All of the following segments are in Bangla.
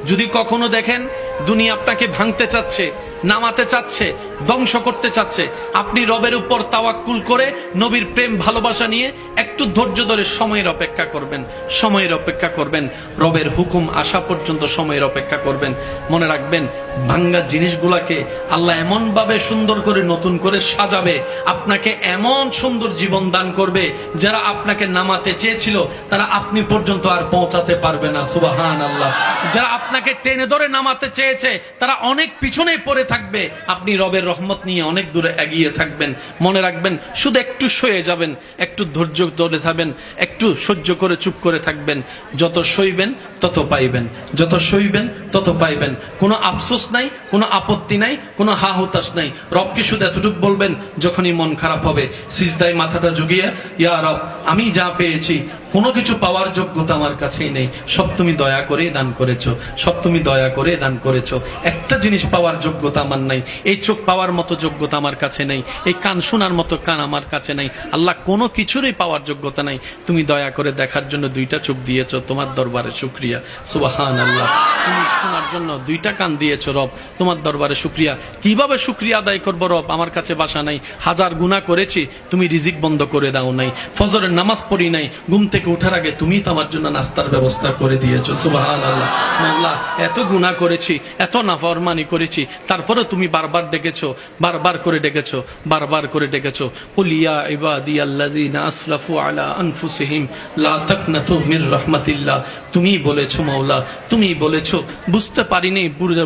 যদি কখনো দেখেন দুনিয়া আপনাকে ভাঙতে চাচ্ছে, নামাতে চাচ্ছে, ধ্বংস করতে চাচ্ছে, আপনি রবের উপর তাওয়াক্কুল করে নবীর প্রেম ভালোবাসা নিয়ে একটু ধৈর্য ধরে সময়ের অপেক্ষা করবেন, সময়ের অপেক্ষা করবেন, রবের হুকুম আসা পর্যন্ত সময়ের অপেক্ষা করবেন। মনে রাখবেন, ভাঙ্গা জিনিসগুলাকে আল্লাহ এমন ভাবে সুন্দর করে নতুন করে সাজাবে, আপনাকে এমন সুন্দর জীবন দান করবে, যারা আপনাকে নামাতে চেয়েছিল তারা আপনি পর্যন্ত আর পৌঁছাতে পারবে না। সুবহানাল্লাহ। যারা আপনাকে টেনে ধরে নামাতে চেয়েছে তারা অনেক পিছনে পড়ে থাকবে, আপনি রবের রহমত নিয়ে অনেক দূরে এগিয়ে থাকবেন। মনে রাখবেন, শুধু একটু সয়ে যাবেন, একটু ধৈর্য ধরে থাকবেন, একটু সহ্য করে চুপ করে থাকবেন। যত সইবেন তত পাইবেন, যত সইবেন তত পাইবেন। কোনো আফসোস নাই, কোনো আপত্তি নাই, কোনো হা হুতাশ নাই। রবকে শুধু এতটুকু বলবেন যখনই মন খারাপ হবে, সিজদায় মাথাটা ঝুঁকিয়ে, ইয়া রব, আমি যা পেয়েছি কোনো কিছু পাওয়ার যোগ্যতা আমার কাছেই নেই, সব তুমি দয়া করে দান করেছো, সব তুমি দয়া করে দান করেছো। একটা জিনিস পাওয়ার যোগ্যতা আমার নাই, এই চোখ পাওয়ার মতো যোগ্যতা আমার কাছে নেই, এই কান শোনার মতো কান আমার কাছে নাই। আল্লাহ, কোনো কিছুরই পাওয়ার যোগ্যতা নাই, তুমি দয়া করে দেখার জন্য দুইটা চোখ দিয়েছো, তোমার দরবারে শুকরিয়া। সুবহানাল্লাহ। তুমি শোনার জন্য দুইটা কান দিয়েছো রব, তোমার দরবারে শুকরিয়া। কিভাবে শুকরিয়া আদায় করবো রব? আমার কাছে ভাষা নাই। হাজার গুনাহ করেছি, তুমি রিজিক বন্ধ করে দাও নাই। ফজরের নামাজ পড়ি নাই, ঘুম থেকে উঠার আগে তুমি তো আমার জন্য নাস্তার ব্যবস্থা করে দিয়েছো। সুবহানাল্লাহ। আল্লাহ, এত গুনাহ করেছি, এত নাফরমানি করেছি, তারপরে তুমি বারবার ডেকেছো, বারবার করে ডেকেছো, বারবার করে ডেকেছো। কুল ইয়া ইবাদিয়াল্লাযিনা আসরাফু আলা আনফুসিহিম লা তাকনাতু মির রাহমাতিল্লাহ। তুমি বলেছো মাওলা, তুমি বলেছো, বুঝতে পারিনি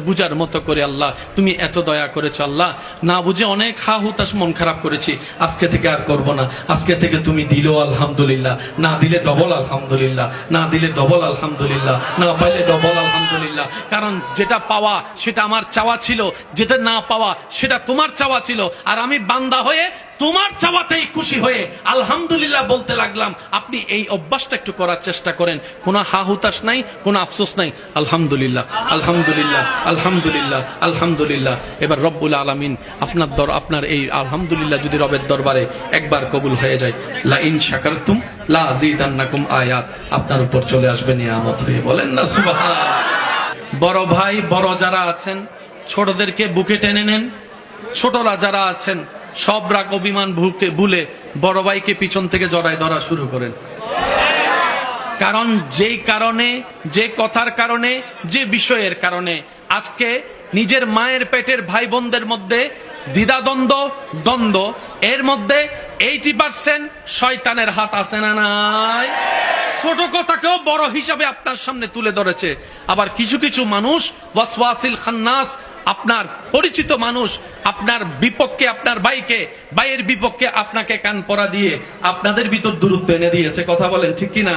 বুঝার মতো করে আল্লাহ তুমি এত দয়া করেছো। আল্লাহ, না বুঝে অনেক হা হুতাশ মন খারাপ করেছি, আজকে থেকে আর করব না। আজকে থেকে তুমি দিলো আলহামদুলিল্লাহ, না দিলে ডবল আলহামদুলিল্লাহ, না দিলে ডবল আলহামদুলিল্লাহ, না পাইলে ডবল আলহামদুলিল্লাহ। কারণ যেটা পাওয়া সেটা আমার চাওয়া ছিল, যেটা না পাওয়া সেটা তোমার চাওয়া ছিল, আর আমি বান্দা হয়ে তোমার চাওয়াতেই খুশি হয়ে আলহামদুলিল্লাহ বলতে লাগলাম। আপনি এই অভ্যাসটা একটু করার চেষ্টা করেন, কোনো হা হুতাশ নাই, কোনো আফসোস নাই। আলহামদুলিল্লাহ, আলহামদুলিল্লাহ, আলহামদুলিল্লাহ, আলহামদুলিল্লাহ। এবার রব্বুল আলামিন আপনার এই আলহামদুলিল্লাহ যদি রবের দরবারে একবার কবুল হয়ে যায়, লা ইন শাকারতুম লা আযীদান্নাকুম আয়াত আপনার উপর চলে আসবে নিয়ামত হয়ে। বলেন না সুবহানাল্লাহ। বড় ভাই বড় যারা আছেন, ছোটদেরকে বুকে টেনে নেন। ছোটরা যারা আছেন, সব রাগ অভিমান ভুলে বড় ভাইকে পিছন থেকে জড়ায় ধরা শুরু করেন। কারণ যেই কারণে, যে কথার কারণে, যে বিষয়ের কারণে আজকে নিজের মায়ের পেটের ভাই বোনদের মধ্যে দ্বিধাদ্বন্দ্ব, দ্বন্দ্ব, এর মধ্যে 80% শয়তানের হাত আছে না নাই? ছোট কথাকেও বড় হিসাবে আপনার সামনে তুলে ধরেছে। আবার কিছু কিছু মানুষ ওয়াসওয়াসিল খান্নাস, আপনার পরিচিত মানুষ আপনার বিপক্ষে, আপনার ভাইকে, ভাইয়ের বিপক্ষে আপনাকে কান পরা দিয়ে আপনাদের ভিতর দূরত্ব এনে দিয়েছে। কথা বলেন ঠিক কিনা?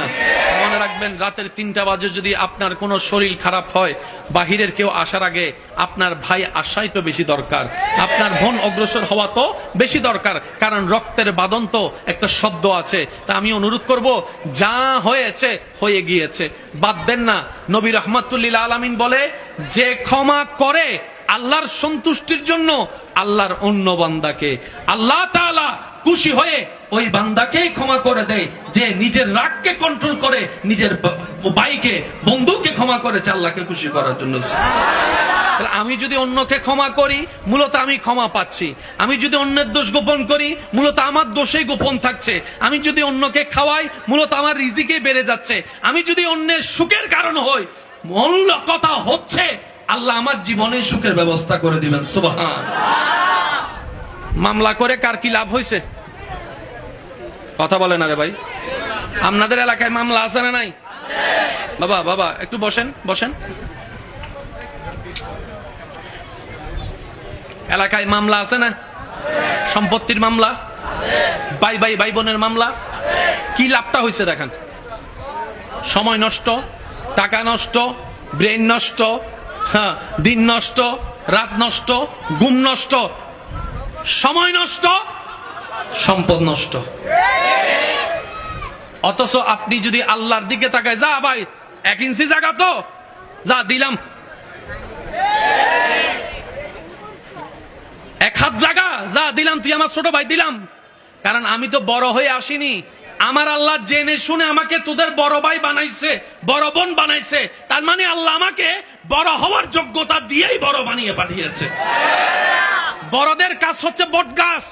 মনে রাখবেন, রাতের 3টা বাজে যদি আপনার কোনো শরীর খারাপ হয়, বাহিরের কেউ আসার আগে আপনার ভাই আসাই তো বেশি দরকার, আপনার বোন অগ্রসর হওয়া তো বেশি দরকার। কারণ রক্তের বাঁধন তো একটা শব্দ আছে। তা আমি অনুরোধ করব, যা হয়েছে হয়ে গিয়েছে, বাদ দেন না। নবী রাহমাতুল্লিল আলামিন বলে, যে ক্ষমা করে আল্লাহর সন্তুষ্টির জন্য আল্লাহর অন্য বান্দাকে আল্লাহ তাআলা খুশি হয়ে ওই বান্দাকেই ক্ষমা করে দেয়, যে নিজের রাগকে কন্ট্রোল করে, নিজের ভাইকে, বন্ধুকে ক্ষমা করেছে আল্লাহকে খুশি করার জন্য। আমি যদি অন্যকে ক্ষমা করি, মূলত আমি ক্ষমা পাচ্ছি। আমি যদি অন্যের দোষ গোপন করি, মূলত আমার দোষেই গোপন থাকছে। আমি যদি অন্যকে খাওয়াই, মূলত আমার রিজিকে বেড়ে যাচ্ছে। আমি যদি অন্যের সুখের কারণ হই, মূল কথা হচ্ছে আল্লাহ আমার জীবনে সুখের ব্যবস্থা করে দিবেন। সুবহান। মামলা করে কার কি লাভ হয়েছে? কথা বলে না রে ভাই। আপনাদের এলাকায় মামলা আছে না নাই? বাবা বাবা একটু বসেন, বসেন। এলাকায় মামলা আছে না? সম্পত্তির মামলা, ভাই ভাই ভাই বোনের মামলা। কি লাভটা হয়েছে দেখেন? সময় নষ্ট, টাকা নষ্ট, ব্রেন নষ্ট, হ্যাঁ, দিন নষ্ট, রাত নষ্ট, ঘুম নষ্ট, সময় নষ্ট, সম্পদ নষ্ট। অথচ আপনি যদি আল্লাহর দিকে তাকায়, যা ভাই 1 ইঞ্চি জায়গা তো যা দিলাম, 1 হাত জায়গা যা দিলাম, তুই আমার ছোট ভাই দিলাম। কারণ আমি তো বড় হয়ে আসিনি, আমার আল্লাহ জেনে শুনে আমাকে তোদের বড় ভাই বানাইছে, বড় বোন বানাইছে। তার মানে আল্লাহ আমাকে বড় হওয়ার যোগ্যতা দিয়েই বড় বানিয়ে পাঠিয়েছে। বড়দের কাজ হচ্ছে বট গাছ।